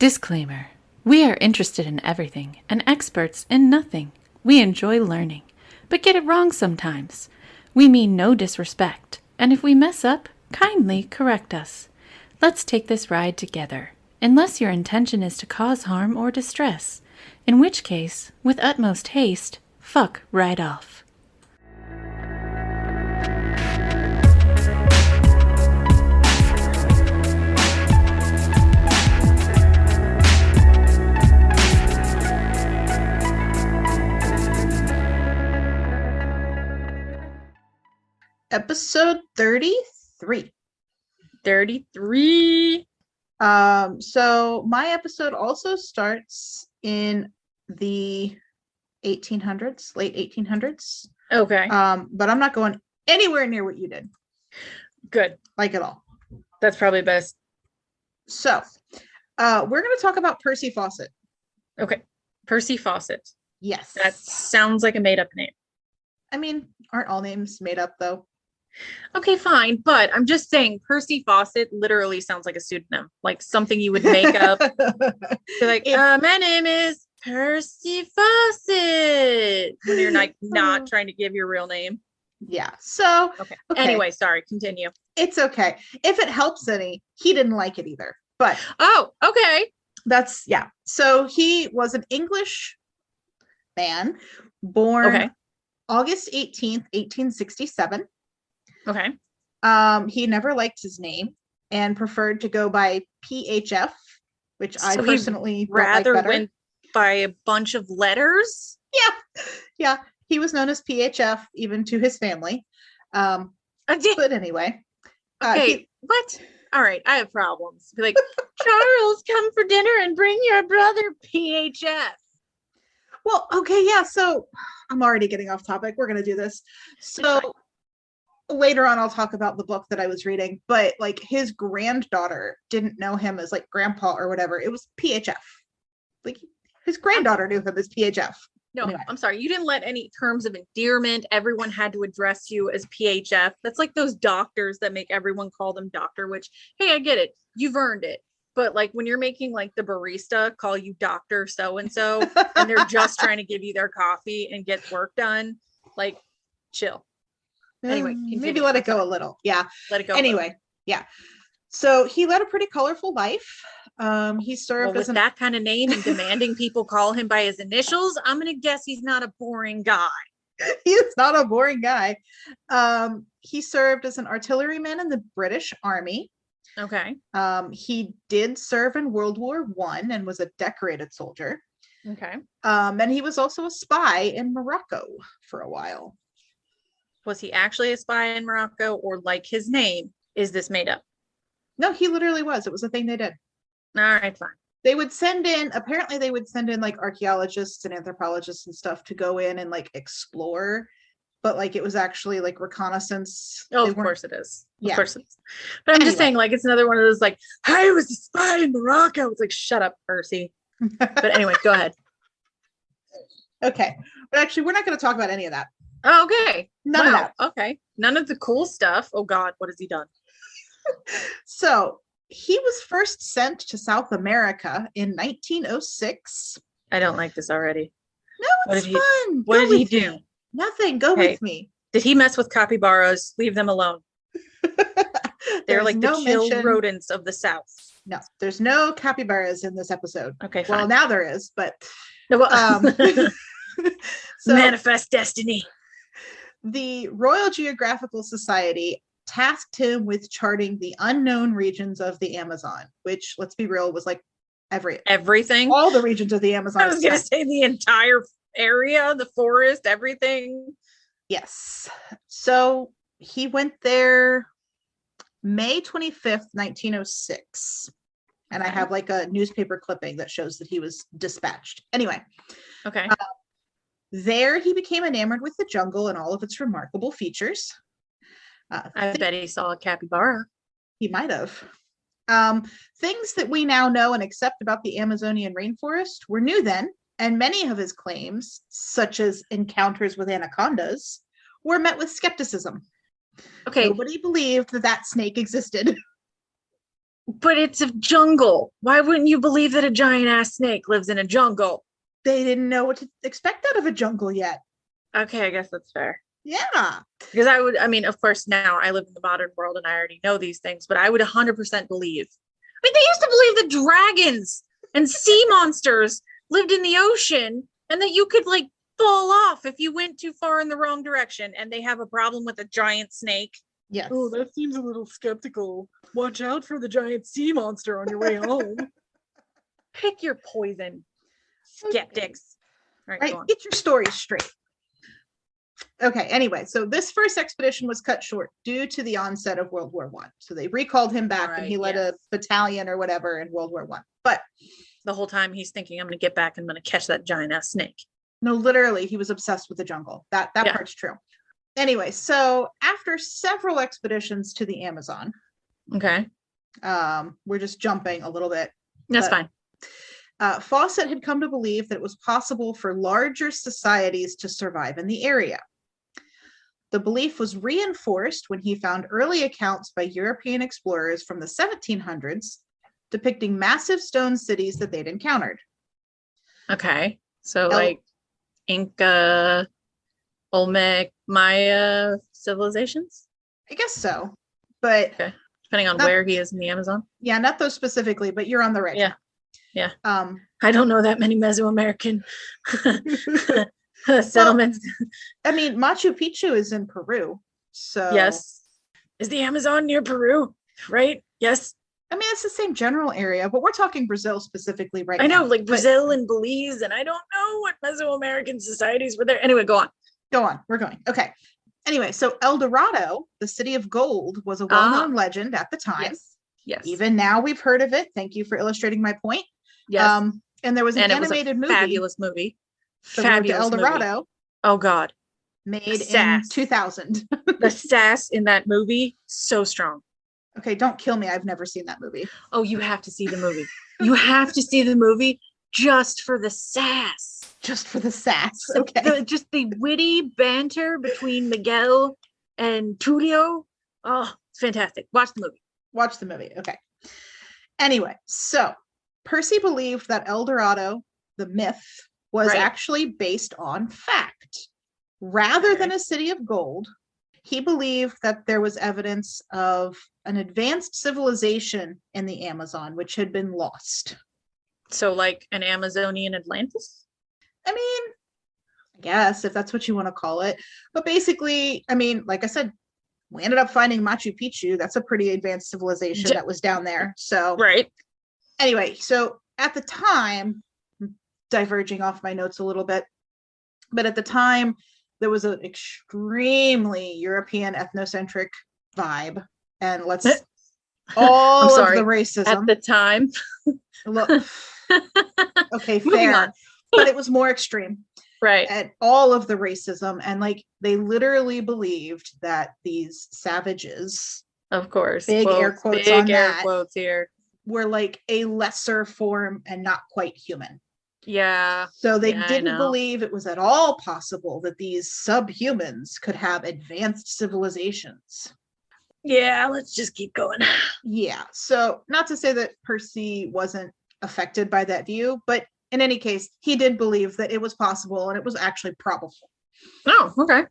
Disclaimer. We are interested in everything and experts in nothing. We enjoy learning, but get it wrong sometimes. We mean no disrespect, and if we mess up, kindly correct us. Let's take this ride together, unless your intention is to cause harm or distress, in which case, with utmost haste, fuck right off. Episode 33. 33. So my episode also starts in the 1800s, late 1800s. Okay. But I'm not going anywhere near what you did. Good. Like at all. That's probably best. So, we're going to talk about Percy Fawcett. Okay. Percy Fawcett. Yes. That sounds like a made-up name. I mean, aren't all names made up though? Okay, fine. But I'm just saying Percy Fawcett literally sounds like a pseudonym, like something you would make up. Like, my name is Percy Fawcett. When you're not trying to give your real name. Yeah. So, okay. Anyway, sorry. Continue. It's okay. If it helps any, he didn't like it either. But oh, okay. That's So he was an English man born August 18th, 1867. Okay. He never liked his name and preferred to go by PHF, which I personally rather like better. went by a bunch of letters. Yeah. He was known as PHF even to his family. But anyway. Okay. What? All right. I have problems. Be like, Charles, come for dinner and bring your brother PHF. Well, okay. Yeah. So I'm already getting off topic. We're going to do this. So later on, I'll talk about the book that I was reading, but like his granddaughter didn't know him as like grandpa or whatever. It was PHF. Like his granddaughter knew him as PHF. No, anyway. I'm sorry. You didn't let any terms of endearment. Everyone had to address you as PHF. That's like those doctors that make everyone call them doctor, which, hey, I get it. You've earned it. But like when you're making like the barista call you Dr. So-and-so and they're just trying to give you their coffee and get work done, like chill. Anyway, maybe let it go a little. Yeah. Let it go. Anyway, yeah. So he led a pretty colorful life. He served with that kind of name and demanding people call him by his initials. I'm going to guess he's not a boring guy. He is not a boring guy. He served as an artilleryman in the British Army. Okay. He did serve in World War I and was a decorated soldier. Okay. And he was also a spy in Morocco for a while. Was he actually a spy in Morocco, or like his name? Is this made up? No, he literally was. It was a thing they did. All right, fine. They would send in like archaeologists and anthropologists and stuff to go in and like explore, but like it was actually like reconnaissance. Oh, of course it is. Yeah. Of course it is. But I'm just saying, like, it's another one of those like, I was a spy in Morocco. It's like, shut up, Percy. But anyway, go ahead. Okay. But actually, we're not going to talk about any of that. Oh, okay. None of that. Okay. None of the cool stuff. Oh God, what has he done? So he was first sent to South America in 1906. I don't like this already. No, it's fun. What did he do? Nothing. Go with me. Did he mess with capybaras? Leave them alone. They're like the chill rodents of the South. No, there's no capybaras in this episode. Okay, fine. Well, now there is, but so, manifest destiny. The Royal Geographical Society tasked him with charting the unknown regions of the Amazon, which, let's be real, was like everything. All the regions of the Amazon. I was going to say the entire area, the forest, everything. Yes. So he went there May 25th, 1906. And I have like a newspaper clipping that shows that he was dispatched. Anyway. Okay. There, he became enamored with the jungle and all of its remarkable features. I bet he saw a capybara. He might have. Things that we now know and accept about the Amazonian rainforest were new then, and many of his claims, such as encounters with anacondas, were met with skepticism. Okay. Nobody believed that snake existed. But it's a jungle. Why wouldn't you believe that a giant ass snake lives in a jungle? They didn't know what to expect out of a jungle yet. Okay, I guess that's fair. Yeah. Because I mean, of course, now I live in the modern world and I already know these things, but I would 100% believe. I mean, they used to believe that dragons and sea monsters lived in the ocean and that you could like fall off if you went too far in the wrong direction, and they have a problem with a giant snake. Yes. Oh, that seems a little skeptical. Watch out for the giant sea monster on your way home. Pick your poison, skeptics. All right, Right. go on. Get your story straight. Okay, anyway, so this first expedition was cut short due to the onset of World War I. So they recalled him back and he led a battalion or whatever in World War I. But the whole time he's thinking, I'm going to get back and I'm going to catch that giant ass snake. no, literally, he was obsessed with the jungle. That part's true. Anyway, so after several expeditions to the Amazon, okay, we're just jumping a little bit. That's fine. Fawcett had come to believe that it was possible for larger societies to survive in the area. The belief was reinforced when he found early accounts by European explorers from the 1700s depicting massive stone cities that they'd encountered. Okay, so like Inca, Olmec, Maya civilizations? I guess so, but okay, depending on where he is in the Amazon. Yeah, not those specifically, but you're on the right track. Yeah. I don't know that many Mesoamerican settlements. Well, I mean, Machu Picchu is in Peru, so yes. Is the Amazon near Peru? Right? Yes. I mean, it's the same general area, but we're talking Brazil specifically right now. I know, like Brazil and Belize, and I don't know what Mesoamerican societies were there. Anyway, go on. Go on. We're going. Okay. Anyway, so El Dorado, the city of gold, was a well-known legend at the time. Yes. Even now we've heard of it. Thank you for illustrating my point. Yes. And there was an animated movie. Fabulous movie. Fabulous El Dorado. Movie. Oh God. Made in 2000. The sass in that movie, so strong. Okay, don't kill me. I've never seen that movie. Oh, you have to see the movie. You have to see the movie just for the sass. Just for the sass. Okay. Just the witty banter between Miguel and Tulio. Oh, it's fantastic. Watch the movie. Watch the movie. Okay. Anyway, so Percy believed that El Dorado, the myth, was actually based on fact. Rather than a city of gold, he believed that there was evidence of an advanced civilization in the Amazon, which had been lost. So like an Amazonian Atlantis? I mean, I guess, if that's what you want to call it. But basically, I mean, like I said, we ended up finding Machu Picchu. That's a pretty advanced civilization that was down there. So anyway, so at the time, diverging off my notes a little bit, but at the time, there was an extremely European ethnocentric vibe. And let's all of the racism. At the time. Look, okay, fair. But it was more extreme. Right. And all of the racism. And like they literally believed that these savages, of course, big air quotes big on air that, quotes here, were like a lesser form and not quite human. Yeah. So they didn't believe it was at all possible that these subhumans could have advanced civilizations. Yeah, let's just keep going. Yeah. So not to say that Percy wasn't affected by that view, but in any case, he did believe that it was possible and it was actually probable. Oh, okay.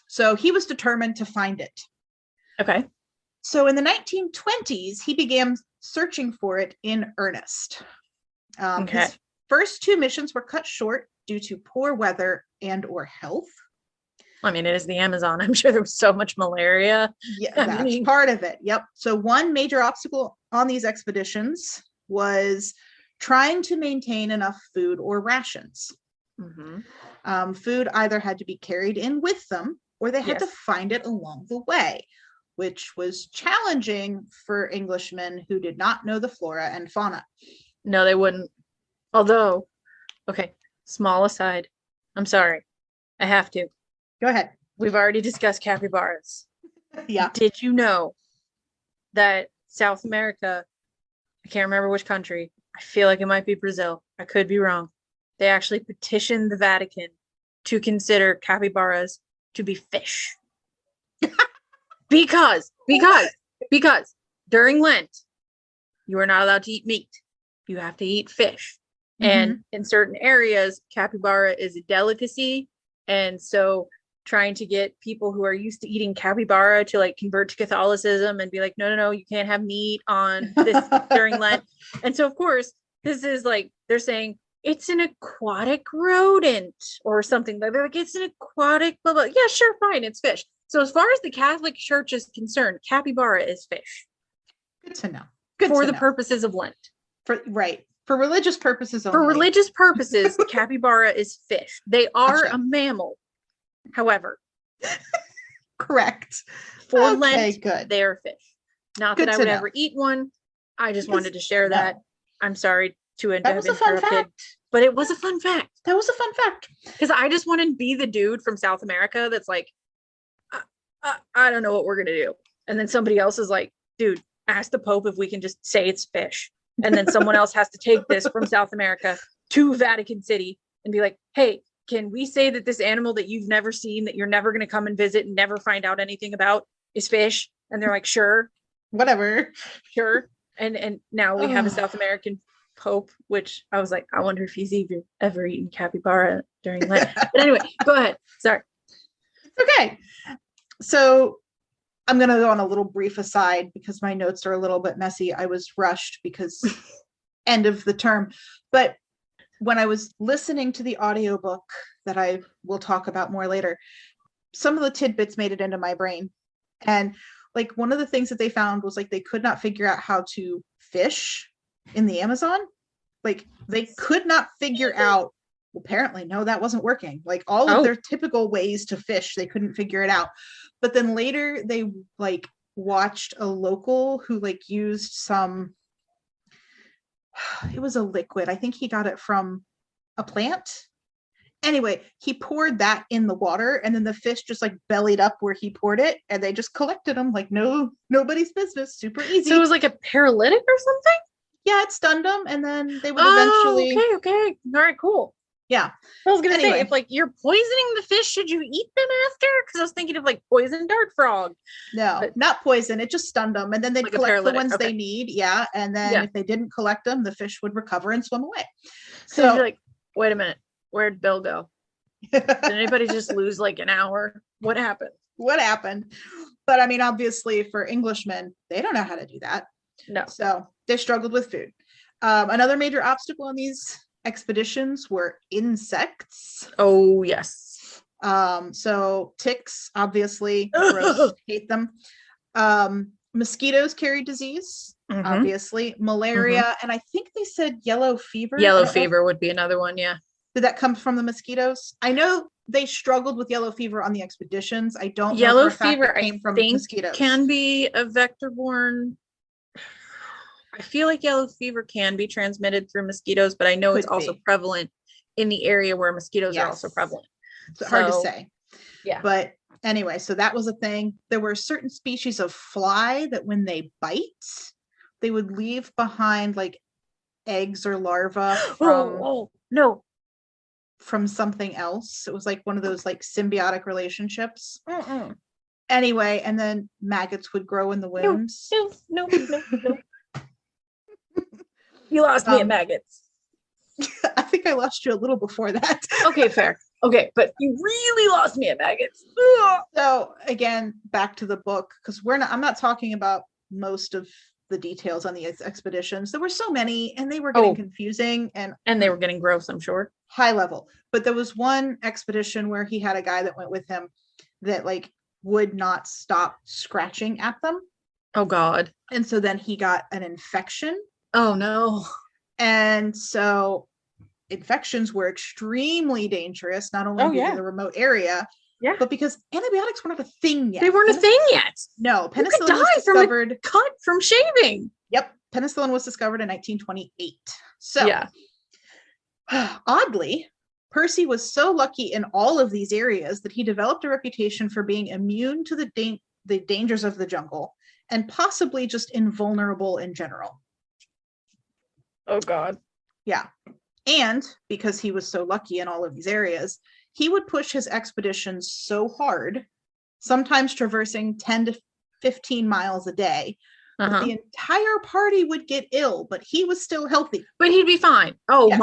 So he was determined to find it. Okay. So in the 1920s, he began searching for it in earnest. His first two missions were cut short due to poor weather and or health. I mean, it is the Amazon. I'm sure there was so much malaria. Yeah, that's part of it. Yep. So one major obstacle on these expeditions was trying to maintain enough food or rations. Mm-hmm. Food either had to be carried in with them or they had to find it along the way, which was challenging for Englishmen who did not know the flora and fauna. No, they wouldn't. Although, okay, small aside. I'm sorry. I have to. Go ahead. We've already discussed capybaras. Yeah. Did you know that South America, I can't remember which country, I feel like it might be Brazil. I could be wrong. They actually petitioned the Vatican to consider capybaras to be fish. because during Lent, you are not allowed to eat meat. You have to eat fish. Mhm. And in certain areas, capybara is a delicacy. And so trying to get people who are used to eating capybara to like convert to Catholicism and be like, no, no, no, you can't have meat on this during Lent. And so, of course, this is like, they're saying it's an aquatic rodent or something. They're like, it's an aquatic, blah, blah. Yeah, sure, fine, it's fish. So as far as the Catholic Church is concerned, capybara is fish. Good to know. Good for to the know. purposes of Lent. For religious purposes only. For religious purposes, capybara is fish. They are Gotcha. a mammal. However, correct. For Okay, Lent, good. they are fish. Not Good that I to would know. ever eat one. I just Because- wanted to share no. that. I'm sorry to have That was a fun interrupted, fact. but it was a fun fact. That was a fun fact. Because I just want to be the dude from South America that's like, I don't know what we're gonna do, and then somebody else is like, dude, ask the Pope if we can just say it's fish, and then someone else has to take this from South America to Vatican City and be like, hey, can we say that this animal that you've never seen, that you're never gonna come and visit and never find out anything about, is fish? And they're like, sure, Whatever. sure. And now we have a South American Pope, which I was like, I wonder if he's ever eaten capybara during Lent. But anyway, go ahead. Sorry. Okay. So I'm going to go on a little brief aside because my notes are a little bit messy. I was rushed because end of the term. But when I was listening to the audiobook that I will talk about more later, some of the tidbits made it into my brain. And like one of the things that they found was like they could not figure out how to fish in the Amazon. Like they could not figure out, apparently, no, that wasn't working. Like all of their typical ways to fish, they couldn't figure it out. But then later they like watched a local who like used some, it was a liquid. I think he got it from a plant. Anyway, he poured that in the water and then the fish just like bellied up where he poured it and they just collected them like nobody's business. Super easy. So it was like a paralytic or something? Yeah, it stunned them and then they would eventually. Okay. All right, cool. Yeah. I was gonna Anyway. say, if like you're poisoning the fish, should you eat them after? Because I was thinking of like poison dart frog. No, But- not poison. It just stunned them. And then they'd Like a collect the paralytic, ones okay. they need. Yeah. And then Yeah. if they didn't collect them, the fish would recover and swim away. So you're So like, wait a minute, where'd Bill go? Did anybody just lose like an hour? What happened? what happened? But I mean, obviously for Englishmen, they don't know how to do that. No. So they struggled with food. Another major obstacle on these expeditions were insects. Oh yes. So ticks, obviously, gross, hate them. Mosquitoes carry disease, Mhm. obviously. Malaria, and I think they said yellow fever. I Yellow don't know if- fever would be another one. Yeah. Did that come from the mosquitoes? I know they struggled with yellow fever on the expeditions. I don't know Yellow for a fact fever, it came I from think, mosquitoes. can be a vector-borne. I feel like yellow fever can be transmitted through mosquitoes, but I know it's Could also be. prevalent in the area where mosquitoes are also Yes. prevalent. It's hard to So, say. Yeah. But anyway, so that was a thing. There were certain species of fly that when they bite, they would leave behind like eggs or larvae No. from something else. It was like one of those like symbiotic relationships. Mm-mm. Anyway, and then maggots would grow in the wounds. No. You lost me at Um, maggots. I think I lost you a little before that. Okay, fair. Okay, but you really lost me at maggots. So again, back to the book, because I'm not talking about most of the details on the expeditions. There were so many and they were getting confusing and And they were getting gross, I'm sure. high level. But there was one expedition where he had a guy that went with him that like would not stop scratching at them. Oh God. And so then he got an infection. Oh no. And so infections were extremely dangerous, not only due to the remote area, but because antibiotics were not a thing yet. They weren't a thing yet. No, You could penicillin die was from a discovered. cut from shaving. Yep, penicillin was discovered in 1928. So Yeah. oddly, Percy was so lucky in all of these areas that he developed a reputation for being immune to the dangers of the jungle and possibly just invulnerable in general. Oh God. Yeah. And because he was so lucky in all of these areas, he would push his expeditions so hard, sometimes traversing 10 to 15 miles a day, but the entire party would get ill, but he was still healthy. But he'd be fine. Oh Yes.